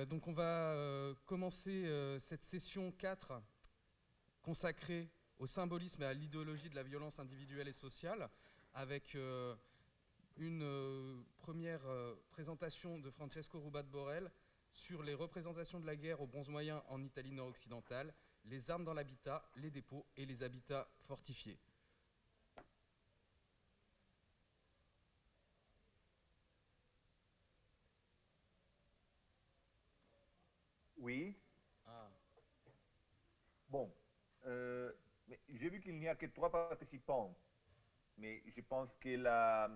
Donc on va commencer cette session 4 consacrée au symbolisme et à l'idéologie de la violence individuelle et sociale avec une première présentation de Francesco Rubat Borel sur les représentations de la guerre au bronze moyen en Italie nord-occidentale, les armes dans l'habitat, les dépôts et les habitats fortifiés. Oui, Ah. bon. Mais j'ai vu qu'il n'y a que 3 participants, mais je pense que la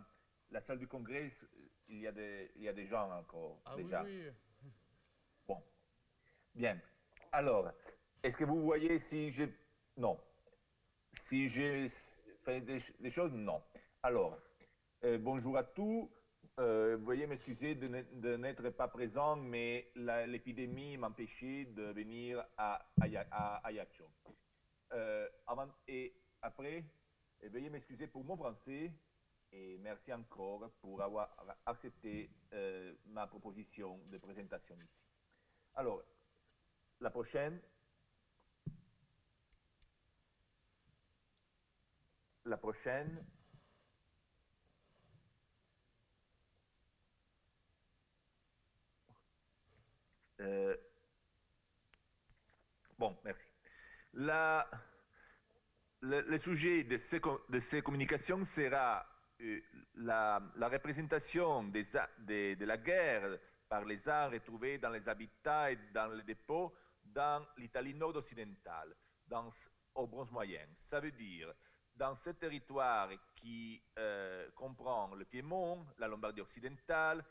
salle du congrès, il y a des gens encore, Ah oui, déjà. oui. Bon, bien. Alors, est-ce que vous voyez si je... Non. Si j'ai fait des choses, non. Alors, bonjour à tous. Veuillez m'excuser de n'être pas présent, mais l'épidémie m'empêchait de venir à Ajaccio. Et après, veuillez m'excuser pour mon français et merci encore pour avoir accepté ma proposition de présentation ici. Alors, la prochaine. La prochaine. Euh, bon, merci. La, le sujet de ces communications sera la représentation de la guerre par les arts retrouvés dans les habitats et dans les dépôts dans l'Italie nord-occidentale, au bronze moyen. Ça veut dire dans ce territoire qui comprend le Piémont, la Lombardie occidentale,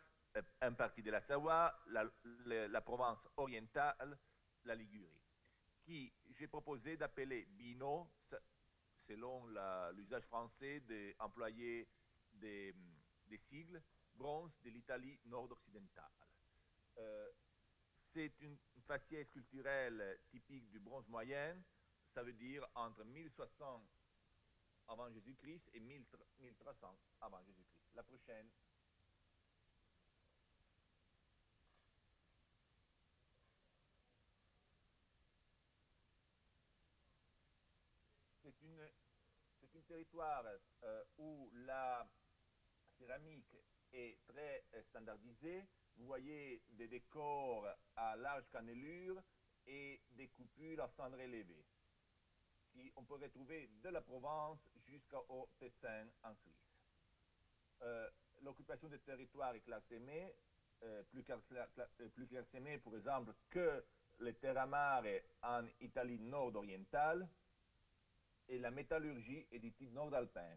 une partie de la Savoie, la Provence orientale, la Ligurie, qui j'ai proposé d'appeler Bino, selon l'usage français d'employer des sigles, bronze de l'Italie nord-occidentale. Euh, c'est une faciès culturelle typique du bronze moyen, ça veut dire entre 1060 avant Jésus-Christ et 1300 avant Jésus-Christ. La prochaine. C'est un territoire où la céramique est très standardisée. Vous voyez des décors à large cannelure et des coupures à cendres élevées, qu'on peut retrouver de la Provence jusqu'au Tessin en Suisse. L'occupation des territoires est clairsemée, plus clairsemée, par exemple, que les terres à mare en Italie nord-orientale, et la métallurgie est du type nord-alpin,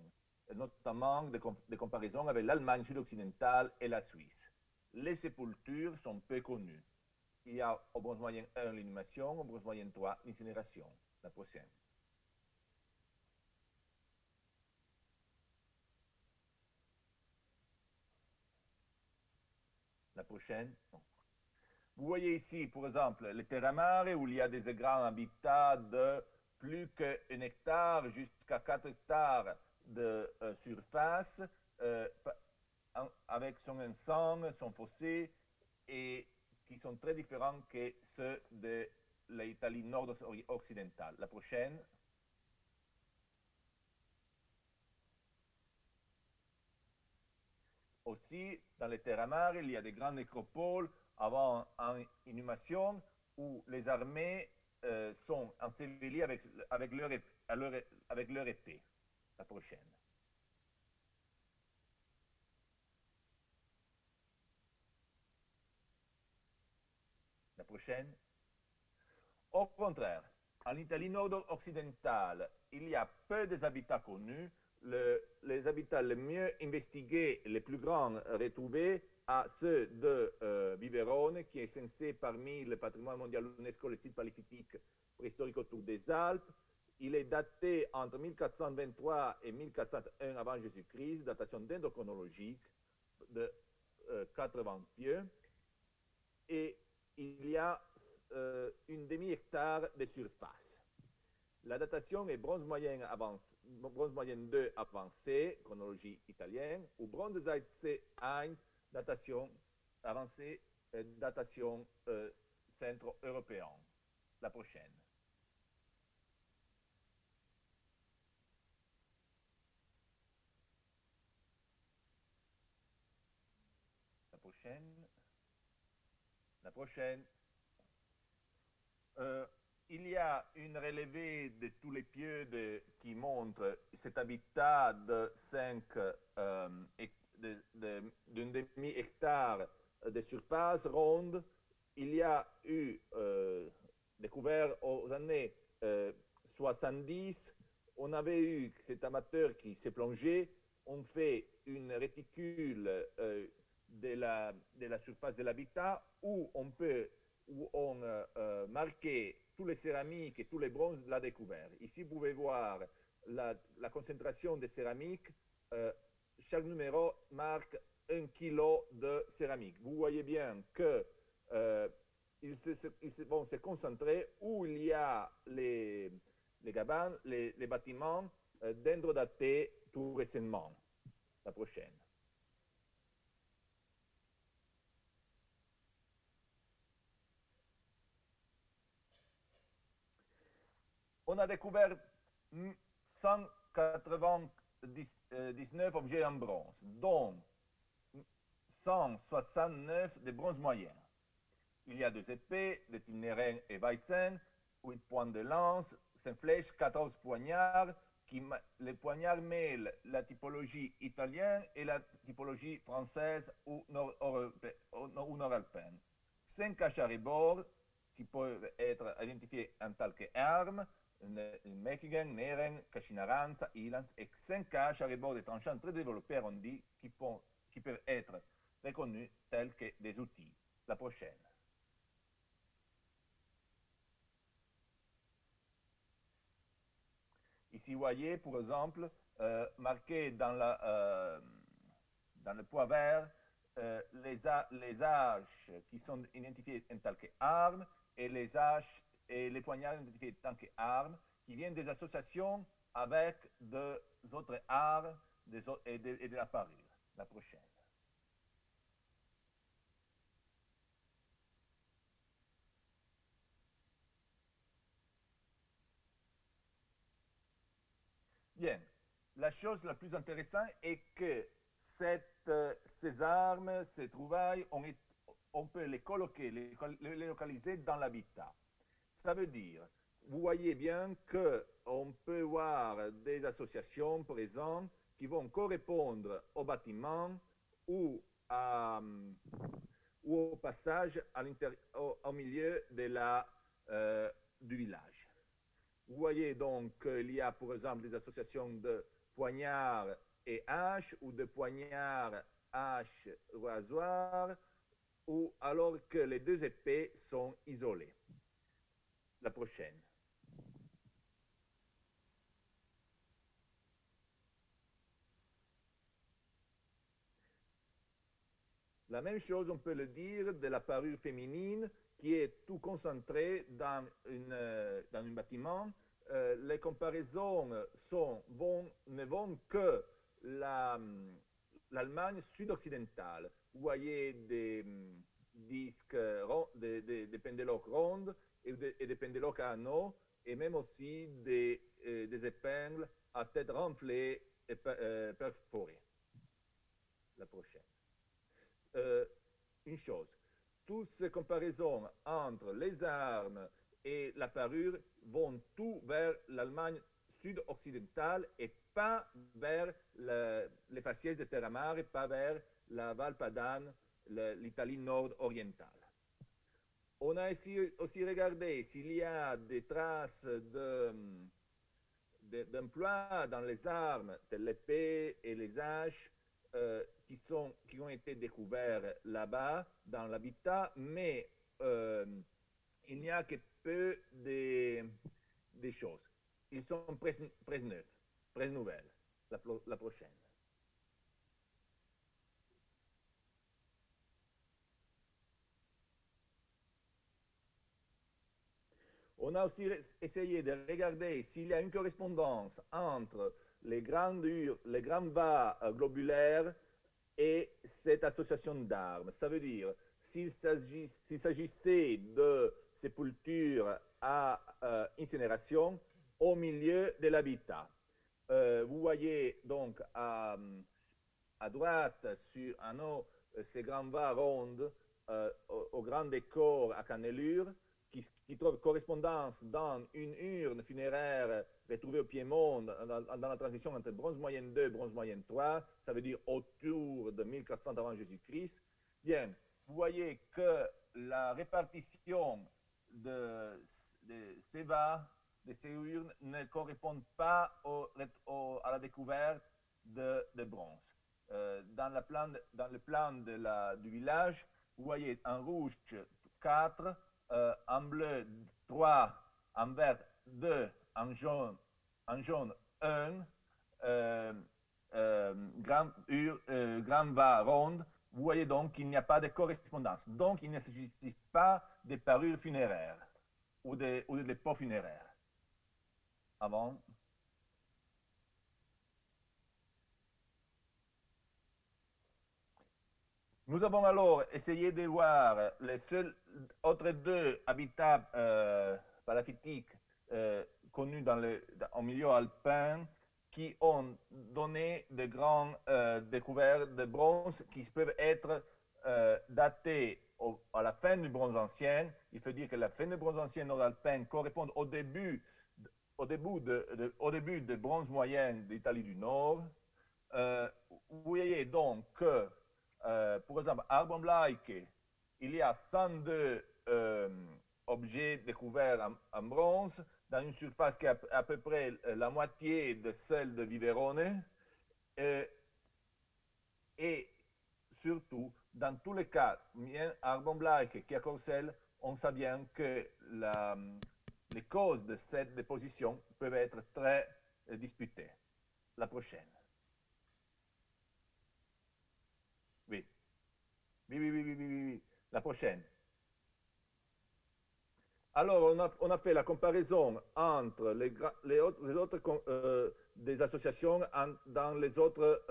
notamment de comparaison avec l'Allemagne sud-occidentale et la Suisse. Les sépultures sont peu connues. Il y a au bronze moyen 1 l'inhumation, au bronze moyen 3 l'incinération. La prochaine. La prochaine. Non. Vous voyez ici, par exemple, les terres à mare où il y a des grands habitats de plus qu'un hectare jusqu'à 4 hectares de surface, avec son ensemble, son fossé, et qui sont très différents que ceux de l'Italie nord-occidentale. La prochaine. Aussi, dans les terres à mare, il y a des grandes nécropoles avant inhumation où les armées sont ensevelies avec leur épée. La prochaine. La prochaine. Au contraire, en Italie nord-occidentale, il y a peu d'habitats connus. Les habitats les mieux investigués, les plus grands retrouvés, à ceux de Viverone, qui est censé parmi le patrimoine mondial UNESCO, le site paléolithique préhistorique autour des Alpes. Il est daté entre 1423 et 1401 avant Jésus-Christ, datation dendrochronologique de 80 pieds. Et il y a une demi-hectare de surface. La datation est bronze moyen 2 avancé, chronologie italienne, ou bronze 1, datation avancée datation centro-européen. La prochaine. La prochaine. La prochaine. Il y a une relevée de tous les pieds qui montre cet habitat de 5 d'un demi-hectare de surface ronde. Il y a eu découvert aux années 70, on avait eu cet amateur qui s'est plongé, on fait une réticule de la surface de l'habitat où on marquait tous les céramiques et tous les bronzes de la découverte. Ici, vous pouvez voir la concentration de céramique. Chaque numéro marque 1 kg de céramique. Vous voyez bien que ils vont se concentrer où il y a les cabanes, les bâtiments dendrodatés tout récemment. La prochaine. On a découvert 199 objets en bronze, dont 169 de bronze moyen. Il y a 2 épées, de Tineren et Weizen, 8 points de lance, 5 flèches, 14 poignards. Les poignards mêlent la typologie italienne et la typologie française ou nord-alpine. 5 caches à rebord qui peuvent être identifiés en tant qu'armes, Mechigen, Neren, Cachinaranza, Ilans, et 5 caches à rebord des tranchants très développés arrondis qui peuvent être reconnus tels que des outils. La prochaine. Ici, vous voyez, pour exemple, marqué dans le poids vert, les haches qui sont identifiées en tant qu'armes et les haches et les poignards identifiés en tant qu'armes qui viennent des associations avec d'autres arts et de la parure. La prochaine. Bien, la chose la plus intéressante est que ces armes, ces trouvailles, on peut les colloquer, les localiser dans l'habitat. Ça veut dire, vous voyez bien qu'on peut voir des associations, par exemple, qui vont correspondre au bâtiment ou au passage au milieu du village. Vous voyez donc qu'il y a, par exemple, des associations de poignards et haches ou de poignards, haches, rasoirs, ou alors que les 2 épées sont isolées. La prochaine. La même chose, on peut le dire de la parure féminine qui est tout concentré dans un bâtiment. Les comparaisons ne vont que l'Allemagne sud-occidentale. Vous voyez des disques, des pendeloques rondes et des pendeloques à anneaux, et même aussi des épingles à tête renflée et perforées. La prochaine. Une chose, toutes ces comparaisons entre les armes et la parure vont tout vers l'Allemagne sud-occidentale et pas vers les faciès de Terramare et pas vers la Val Padane, l'Italie nord-orientale. On a aussi regardé s'il y a des traces d'emploi dans les armes de l'épée et les haches qui ont été découverts là-bas dans l'habitat, mais il n'y a que peu de choses. Ils sont presque neufs, presque nouvelles. La prochaine. On a aussi essayé de regarder s'il y a une correspondance entre les grands bas globulaires et cette association d'armes. Ça veut dire, s'il s'agissait de sépultures à incinération au milieu de l'habitat. Vous voyez donc à droite, sur un haut, ces grands vases rondes au grand décor à cannelure qui trouvent correspondance dans une urne funéraire retrouvée au Piémont dans la transition entre bronze moyenne 2 et bronze moyenne 3, ça veut dire autour de 1400 avant Jésus-Christ. Bien, vous voyez que la répartition de ces vases, de ces urnes, ne correspond pas à la découverte de bronze. Dans le plan du village, vous voyez en rouge 4, en bleu 3, en vert 2, en jaune 1, grand vase ronde. Vous voyez donc qu'il n'y a pas de correspondance. Donc, il ne s'agit pas de parures funéraires ou de dépôts funéraires. Avant. Nous avons alors essayé de voir les seuls autres deux habitats palafitiques connus au milieu alpin qui ont donné de grandes découvertes de bronze qui peuvent être datées à la fin du bronze ancien. Il faut dire que la fin du bronze ancien nord-alpin correspond au début de bronze moyen d'Italie du Nord. Vous voyez donc que par exemple, à Arbomlaike, il y a 102 objets découverts en bronze dans une surface qui est à peu près la moitié de celle de Viverone. Et surtout, dans tous les cas, à Arbomlaike qui à Corcelles, on sait bien que les causes de cette déposition peuvent être très disputées. La prochaine. Oui. La prochaine. Alors, on a fait la comparaison entre les autres des associations dans les autres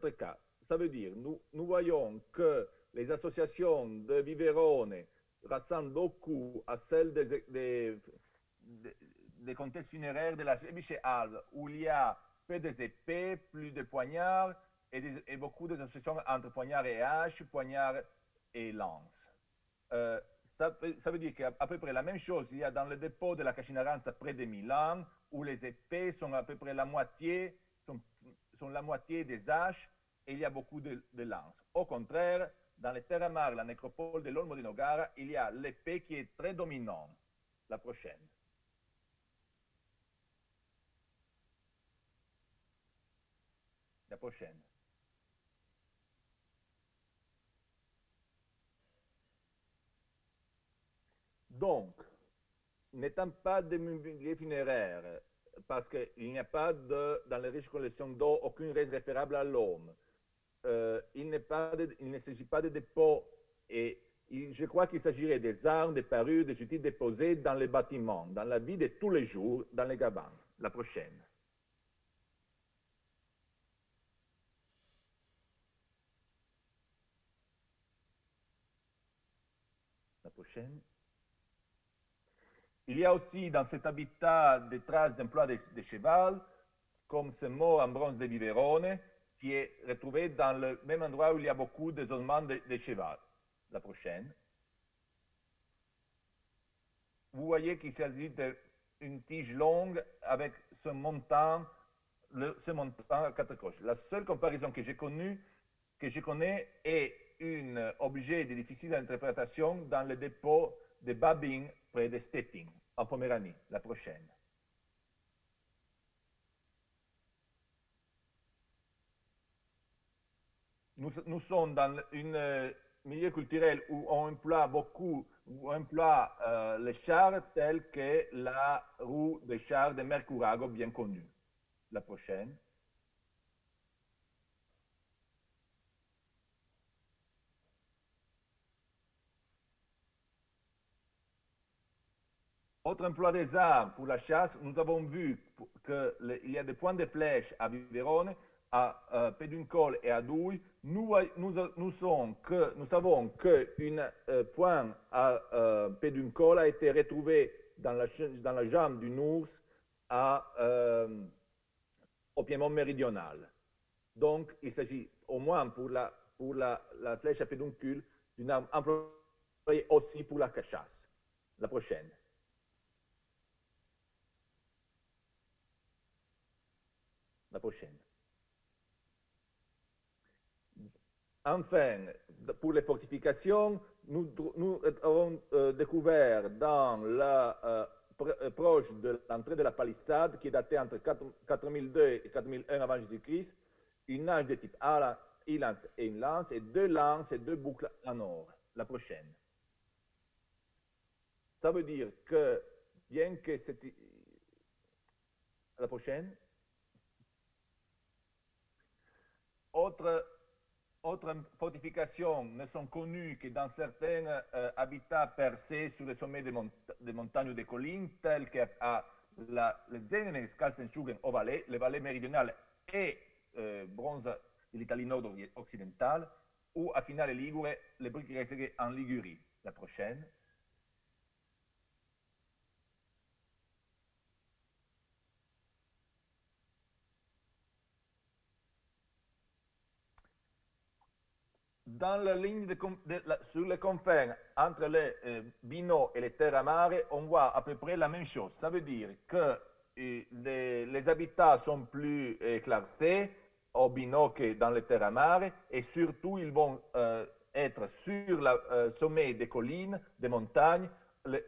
cas. Ça veut dire, nous voyons que les associations de Viverone ressemblent beaucoup à celles des contextes funéraires de la Schwäbische Alb, où il y a peu des épées, plus de poignards et beaucoup d'associations entre poignards et haches, poignards et lances. Ça veut dire qu'à peu près la même chose il y a dans le dépôt de la Cascinaranza près de Milan, où les épées sont à peu près la moitié, sont la moitié des haches et il y a beaucoup de lances. Au contraire, dans les Terramar, la nécropole de l'Olmo di Nogara, il y a l'épée qui est très dominante. La prochaine. La prochaine. Donc, n'étant pas des mobiliers funéraires, parce qu'il n'y a pas dans les riches collections d'eau aucune reste référable à l'homme, il ne s'agit pas de dépôts et je crois qu'il s'agirait des armes, des parures, des outils déposés dans les bâtiments, dans la vie de tous les jours, dans les cabanes. La prochaine. La prochaine. Il y a aussi dans cet habitat des traces d'emploi de cheval, comme ce mot en bronze de Viverone, qui est retrouvé dans le même endroit où il y a beaucoup d'ossements de cheval. La prochaine. Vous voyez qu'il s'agit d'une tige longue avec ce montant à quatre coches. La seule comparaison que je connais est un objet de difficile interprétation dans le dépôt de Babing près de Stettin, en Poméranie. La prochaine. Nous sommes dans un milieu culturel où on emploie les chars tels que la roue des chars de Mercurago bien connue. La prochaine. Autre emploi des armes pour la chasse, nous avons vu qu'il y a des points de flèches à Viverone à Péduncole et à Douai, nous savons qu'un point à Péduncole a été retrouvé dans la jambe d'une ours au Piémont méridional. Donc, il s'agit au moins pour la flèche à pédoncule d'une arme employée aussi pour la chasse. La prochaine. La prochaine. Enfin, pour les fortifications, nous avons découvert proche de l'entrée de la palissade, qui est datée entre 4002 et 4001 avant Jésus-Christ, une nage de type e-lance et une lance, et deux lances et deux boucles en or. La prochaine. Ça veut dire que, bien que c'était... La prochaine. Autres fortifications ne sont connues que dans certains habitats percés sur les sommets des montagnes ou des collines, tels que le Zenene Skalsenschugen au Valais, les vallées méridionales et bronze de l'Italie nord-occidentale, ou à Finale Ligure, les briques reséguées en Ligurie. La prochaine. Dans la ligne sur les confins entre les Binot et les terres mare, on voit à peu près la même chose. Ça veut dire que les habitats sont plus éclaircis au Binot que dans les terres mare, et surtout ils vont être sur le sommet des collines, des montagnes,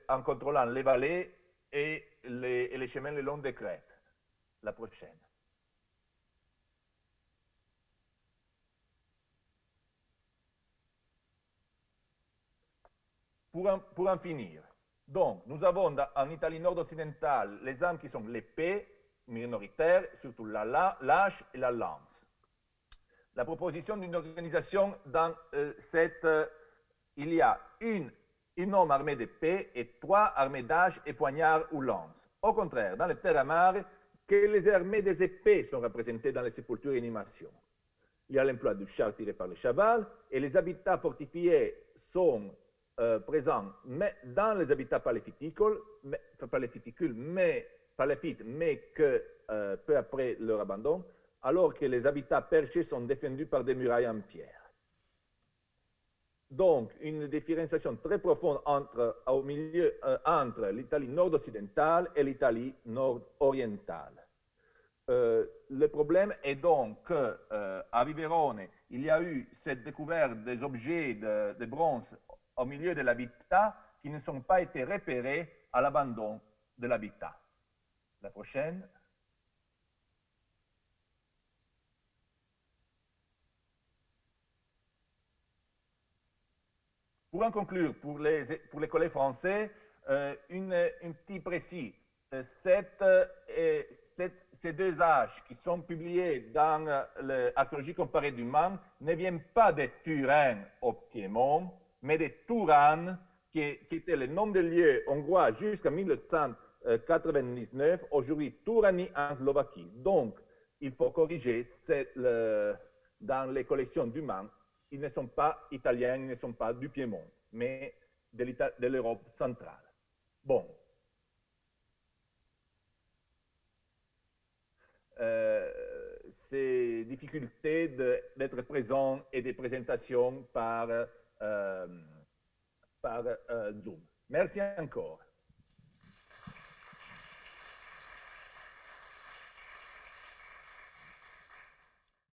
en contrôlant les vallées et les chemins le long des crêtes. La prochaine. Pour en finir, donc, nous avons en Italie nord-occidentale les armes qui sont l'épée minoritaire, surtout la lâche et la lance. La proposition d'une organisation dans il y a une homme armé d'épée et 3 armées d'âge et poignards ou lances. Au contraire, dans les terres mare, que les armées des épées sont représentées dans les sépultures et animations. Il y a l'emploi du char tiré par le cheval, et les habitats fortifiés sont présents dans les habitats paléphytiques, mais que peu après leur abandon, alors que les habitats perchés sont défendus par des murailles en pierre. Donc, une différenciation très profonde entre l'Italie nord-occidentale et l'Italie nord-orientale. Le problème est donc qu'à Viverone, il y a eu cette découverte des objets de bronze au milieu de l'habitat qui ne sont pas été repérés à l'abandon de l'habitat. La prochaine. Pour en conclure, pour les collègues français, un petit précis. Ces deux âges qui sont publiés dans l'archéologie comparée du Mans ne viennent pas des Turins au Piémont, mais des Touranes, qui était le nom de lieu hongrois jusqu'en 1999, aujourd'hui Touranie en Slovaquie. Donc, il faut corriger dans les collections du Mans, ils ne sont pas italiens, ils ne sont pas du Piémont, mais de l'Europe centrale. Bon. Ces difficultés d'être présent et des présentations par Zoom. Merci encore.